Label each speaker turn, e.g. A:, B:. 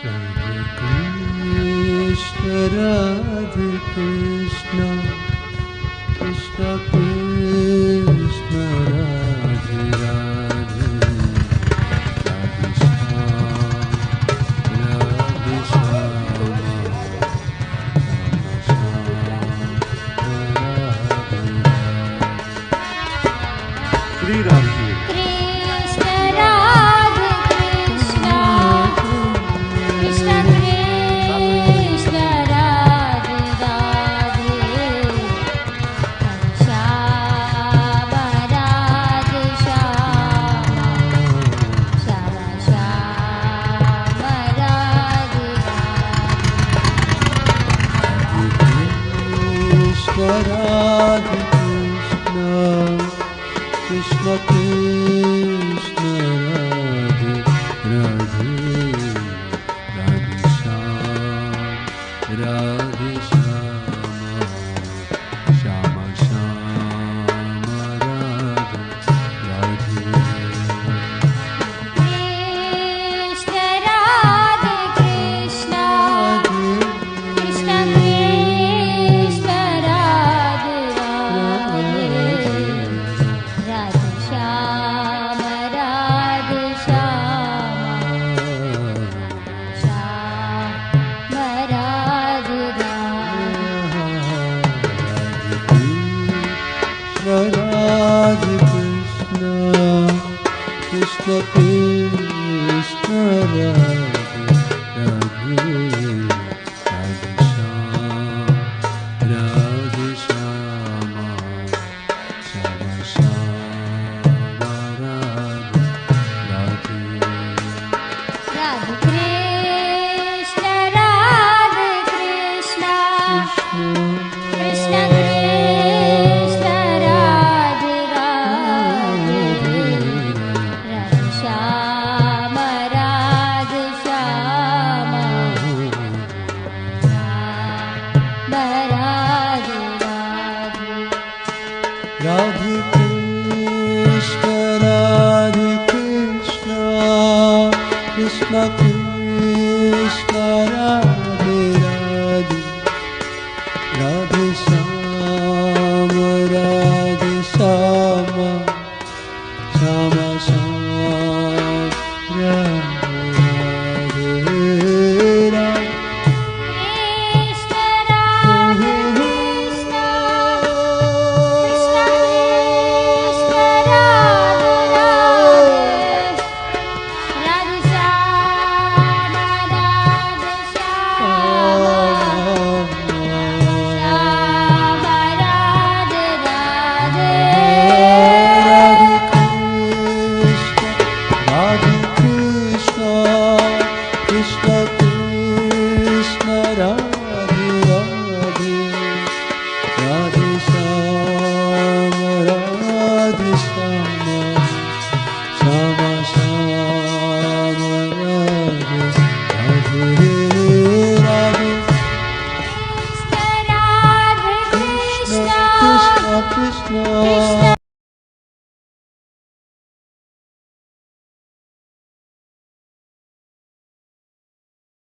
A: Radhe Krishna, Krishna Krishna, Radhe Radhe, Radhe Shyam, Radhe Shyam, Shri Ram Ji. Radhe Krishna, Krishna Krishna, Radhe Radhe, Radhe Shyam, Radhe Shyama, Shama Shama, Radhe Radhe. Radhe Krishna, Krishna Krishna, Radhe Radhe, Radhe Shyam, Radhe Shyama, Shama Shama, Radhe Radhe.
B: Radhe Krishna, Radhe Krishna, Krishna Krishna.
A: Radhe Krishna, Radhe Krishna, Krishna Krishna, Radhe Radhe, Radhe Shyama, Radhe Shyama, Shama Shama, Radhe Radhe. Krishna Krishna, Radhe Radhe, Radhe Shyama, Radhe Shyama, Shama Shama, Radhe Radhe Radhe. Krishna Krishna, Krishna